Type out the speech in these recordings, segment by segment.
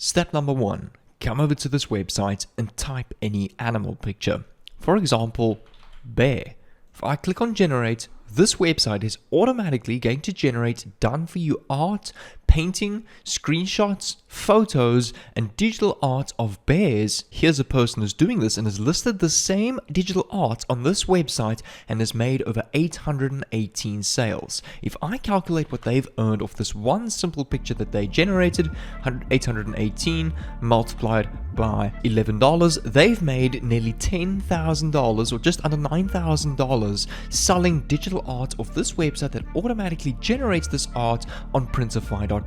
Step number 1, come over to this website and type any animal picture. For example, bear. If I click on generate, this website is automatically going to generate done for you art, painting, screenshots, photos, and digital art of bears. Here's a person who's doing this and has listed the same digital art on this website and has made over 818 sales. If I calculate what they've earned off this one simple picture that they generated, 818 multiplied by $11, they've made nearly $10,000 or just under $9,000 selling digital art of this website that automatically generates this art on Printify.com.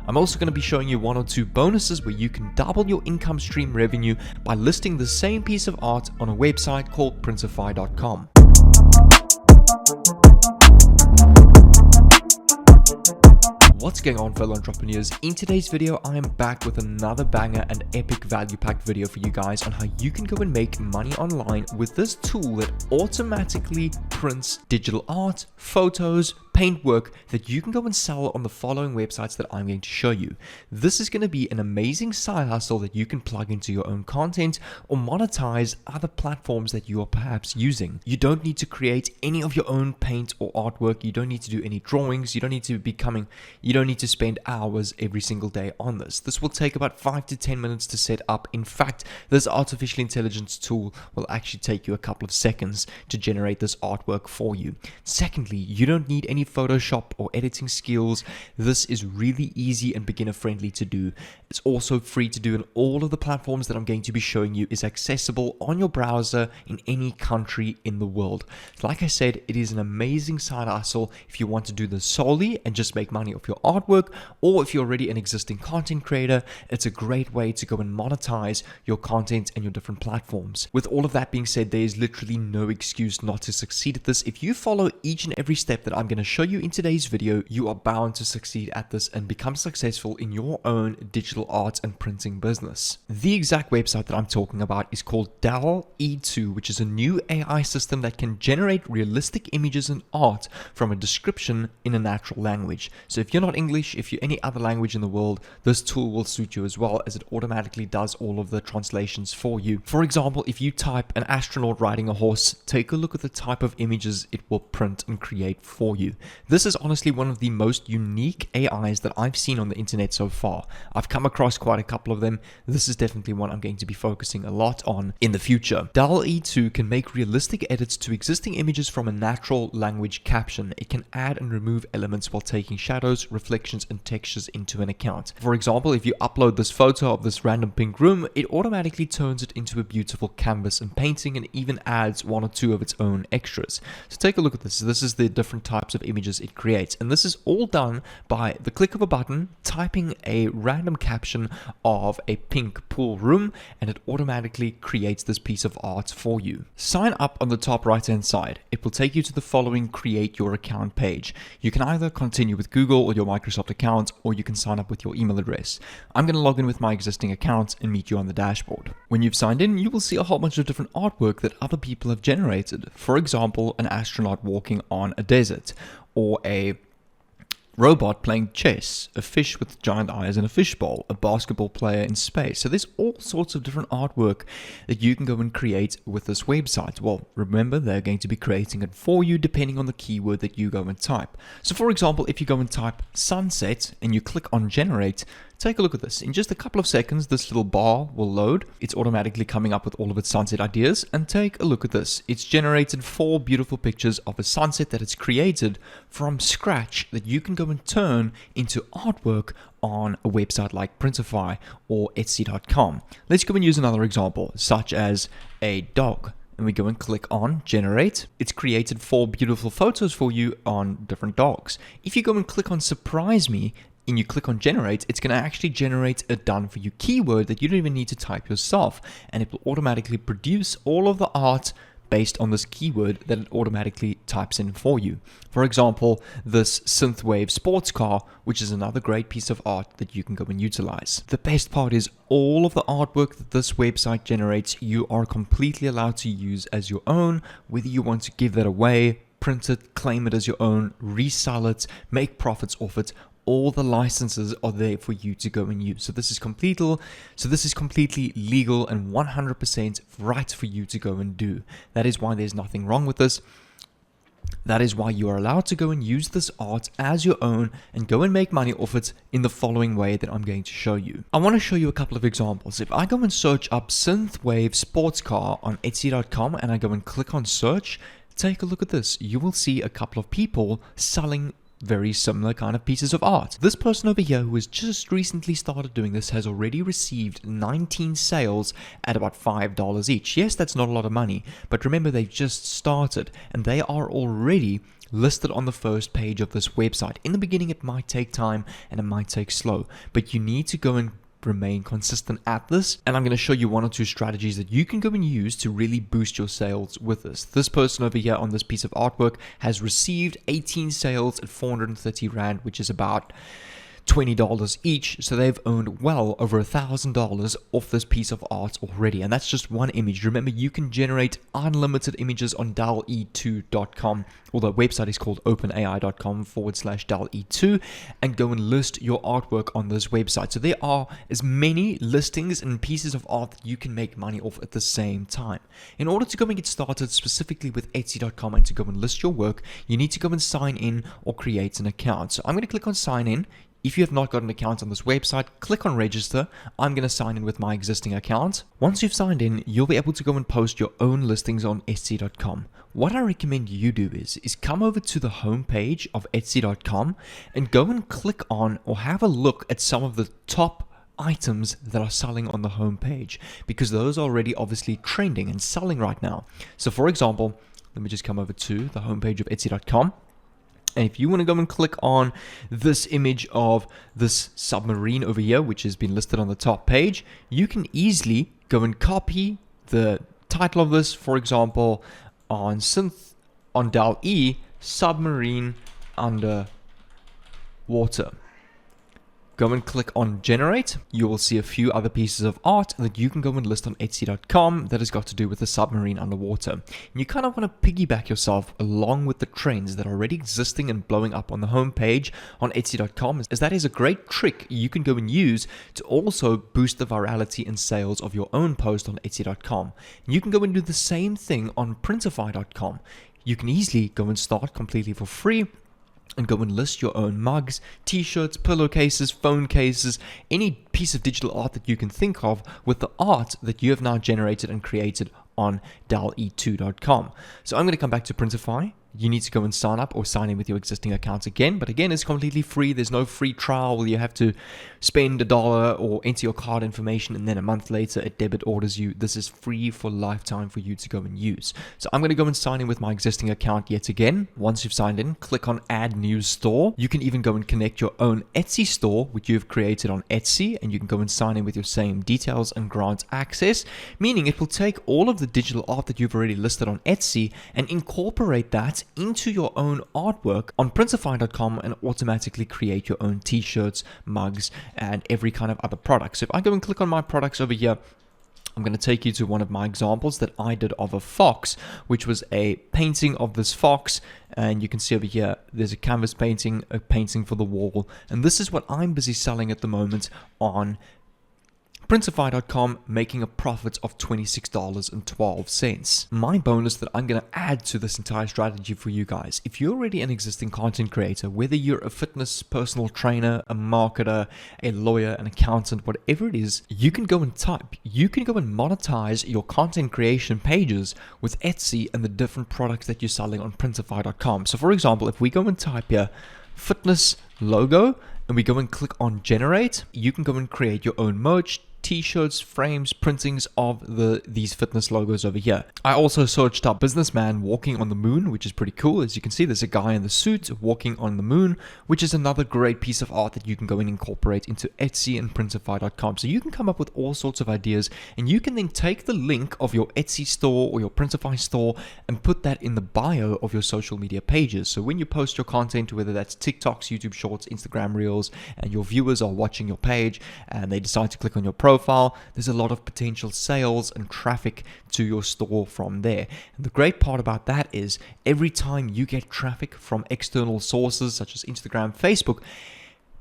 I'm also going to be showing you one or two bonuses where you can double your income stream revenue by listing the same piece of art on a website called Printify.com. What's going on, fellow entrepreneurs? In today's video, I am back with another banger and epic value packed video for you guys on how you can go and make money online with this tool that automatically prints digital art, photos, paintwork that you can go and sell on the following websites that I'm going to show you. This is going to be an amazing side hustle that you can plug into your own content or monetize other platforms that you are perhaps using. You don't need to create any of your own paint or artwork. You don't need to do any drawings. You don't need to spend hours every single day on this. This will take about 5 to 10 minutes to set up. In fact, this artificial intelligence tool will actually take you a couple of seconds to generate this artwork for you. Secondly, you don't need any Photoshop or editing skills. This is really easy and beginner friendly to do. It's also free to do, and all of the platforms that I'm going to be showing you is accessible on your browser in any country in the world. Like I said, it is an amazing side hustle if you want to do this solely and just make money off your artwork, or if you're already an existing content creator, it's a great way to go and monetize your content and your different platforms. With all of that being said, there is literally no excuse not to succeed at this. If you follow each and every step that I'm going to show you in today's video, you are bound to succeed at this and become successful in your own digital art and printing business. The exact website that I'm talking about is called DALL-E 2, which is a new AI system that can generate realistic images and art from a description in a natural language. So if you're not English, if you're any other language in the world, this tool will suit you as well, as it automatically does all of the translations for you. For example, if you type an astronaut riding a horse, take a look at the type of images it will print and create for you. This is honestly one of the most unique AIs that I've seen on the internet so far. I've come across quite a couple of them. This is definitely one I'm going to be focusing a lot on in the future. DALL-E 2 can make realistic edits to existing images from a natural language caption. It can add and remove elements while taking shadows, reflections, and textures into an account. For example, if you upload this photo of this random pink room, it automatically turns it into a beautiful canvas and painting, and even adds one or two of its own extras. So take a look at this. This is the different types of images it creates, and this is all done by the click of a button, typing a random caption of a pink pool room, and it automatically creates this piece of art for you. Sign up on the top right hand side. It will take you to the following create your account page. You can either continue with Google or your Microsoft account, or you can sign up with your email address. I'm going to log in with my existing account and meet you on the dashboard. When you've signed in, you will see a whole bunch of different artwork that other people have generated. For example, an astronaut walking on a desert, or a robot playing chess, a fish with giant eyes in a fishbowl, a basketball player in space. So there's all sorts of different artwork that you can go and create with this website. Well, remember, they're going to be creating it for you depending on the keyword that you go and type. So for example, if you go and type sunset and you click on generate, take a look at this. In just a couple of seconds, this little bar will load. It's automatically coming up with all of its sunset ideas. And take a look at this. It's generated 4 beautiful pictures of a sunset that it's created from scratch that you can go and turn into artwork on a website like Printify or Etsy.com. Let's go and use another example, such as a dog. And we go and click on generate. It's created 4 beautiful photos for you on different dogs. If you go and click on surprise me, and you click on generate, it's going to actually generate a done for you keyword that you don't even need to type yourself, and it will automatically produce all of the art based on this keyword that it automatically types in for you. For example, this synthwave sports car, which is another great piece of art that you can go and utilize. The best part is all of the artwork that this website generates, you are completely allowed to use as your own, whether you want to give that away, print it, claim it as your own, resell it, make profits off it. all the licenses are there for you to go and use. So this is completely legal and 100% right for you to go and do. That is why there's nothing wrong with this. That is why you are allowed to go and use this art as your own and go and make money off it in the following way that I'm going to show you. I want to show you a couple of examples. If I go and search up synthwave sports car on Etsy.com and I go and click on search, take a look at this. You will see a couple of people selling very similar kind of pieces of art. This person over here who has just recently started doing this has already received 19 sales at about $5 each. Yes, that's not a lot of money, but remember they've just started and they are already listed on the first page of this website. In the beginning it might take time and it might take slow, but you need to go and remain consistent at this, and I'm going to show you one or two strategies that you can go and use to really boost your sales with this. This person over here on this piece of artwork has received 18 sales at 430 Rand, which is about $20 each, so they've earned well over $1,000 off this piece of art already, and that's just one image. Remember, you can generate unlimited images on DALL-E2.com, or the website is called openai.com/DALL-E2, and go and list your artwork on this website. So there are as many listings and pieces of art that you can make money off at the same time. In order to go and get started specifically with Etsy.com and to go and list your work, you need to go and sign in or create an account. So I'm going to click on sign in. If you have not got an account on this website, click on register. I'm going to sign in with my existing account. Once you've signed in, you'll be able to go and post your own listings on Etsy.com. What I recommend you do is come over to the homepage of Etsy.com and go and click on or have a look at some of the top items that are selling on the homepage, because those are already obviously trending and selling right now. So for example, let me just come over to the homepage of Etsy.com. And if you want to go and click on this image of this submarine over here, which has been listed on the top page, you can easily go and copy the title of this, for example, on DALL-E, submarine underwater. Go and click on generate. You will see a few other pieces of art that you can go and list on Etsy.com that has got to do with the submarine underwater. And you kind of want to piggyback yourself along with the trends that are already existing and blowing up on the homepage on Etsy.com, as that is a great trick you can go and use to also boost the virality and sales of your own post on Etsy.com. And you can go and do the same thing on Printify.com. You can easily go and start completely for free and go and list your own mugs, t-shirts, pillowcases, phone cases, any piece of digital art that you can think of with the art that you have now generated and created on DALL-E2.com. So I'm going to come back to Printify. You need to go and sign up or sign in with your existing account again. But again, it's completely free. There's no free trial where you have to spend $1 or enter your card information and then a month later it debit orders you. This is free for lifetime for you to go and use. So I'm going to go and sign in with my existing account yet again. Once you've signed in, click on Add New Store. You can even go and connect your own Etsy store, which you've created on Etsy, and you can go and sign in with your same details and grant access, meaning it will take all of the digital art that you've already listed on Etsy and incorporate that into your own artwork on Printify.com and automatically create your own t-shirts, mugs, and every kind of other product. So if I go and click on my products over here, I'm going to take you to one of my examples that I did of a fox, which was a painting of this fox. And you can see over here, there's a canvas painting, a painting for the wall. And this is what I'm busy selling at the moment on Printify.com, making a profit of $26.12. My bonus that I'm going to add to this entire strategy for you guys, if you're already an existing content creator, whether you're a fitness personal trainer, a marketer, a lawyer, an accountant, whatever it is, you can go and monetize your content creation pages with Etsy and the different products that you're selling on Printify.com. So for example, if we go and type here fitness logo and we go and click on generate, you can go and create your own merch, t-shirts, frames, printings of these fitness logos over here. I also searched up businessman walking on the moon, which is pretty cool. As you can see, there's a guy in the suit walking on the moon, which is another great piece of art that you can go and incorporate into Etsy and Printify.com. So you can come up with all sorts of ideas, and you can then take the link of your Etsy store or your Printify store and put that in the bio of your social media pages. So when you post your content, whether that's TikToks, YouTube Shorts, Instagram Reels, and your viewers are watching your page and they decide to click on your profile, there's a lot of potential sales and traffic to your store from there. And the great part about that is every time you get traffic from external sources such as Instagram, Facebook,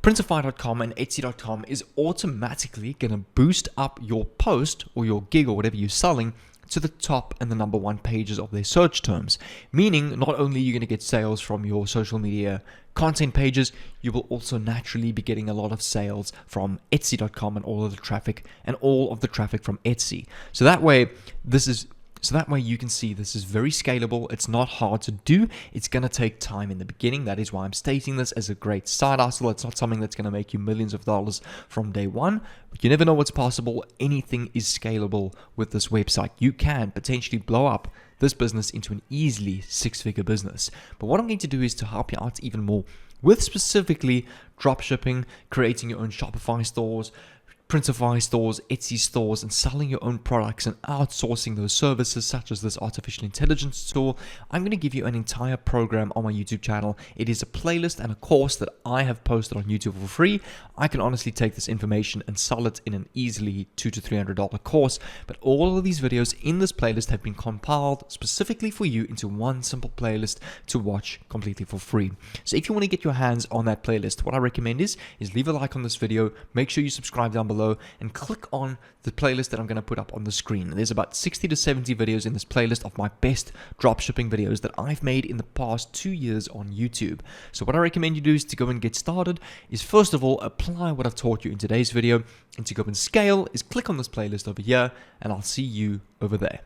Printify.com and Etsy.com is automatically going to boost up your post or your gig or whatever you're selling to the top and the number one pages of their search terms. Meaning, not only are you going to get sales from your social media content pages, you will also naturally be getting a lot of sales from Etsy.com and all of the traffic from Etsy. So that way you can see this is very scalable. It's not hard to do. It's going to take time in the beginning. That is why I'm stating this as a great side hustle. It's not something that's going to make you millions of dollars from day one, but you never know what's possible. Anything is scalable with this website. You can potentially blow up this business into an easily six-figure business. But what I'm going to do is to help you out even more with specifically dropshipping, creating your own Shopify stores, Printify stores, Etsy stores, and selling your own products and outsourcing those services such as this artificial intelligence tool. I'm going to give you an entire program on my YouTube channel. It is a playlist and a course that I have posted on YouTube for free. I can honestly take this information and sell it in an easily $200 to $300 course, but all of these videos in this playlist have been compiled specifically for you into one simple playlist to watch completely for free. So if you want to get your hands on that playlist, what I recommend is leave a like on this video, make sure you subscribe down below, and click on the playlist that I'm going to put up on the screen. There's about 60 to 70 videos in this playlist of my best dropshipping videos that I've made in the past 2 years on YouTube. So what I recommend you do is to go and get started is first of all apply what I've taught you in today's video, and to go and scale is click on this playlist over here, and I'll see you over there.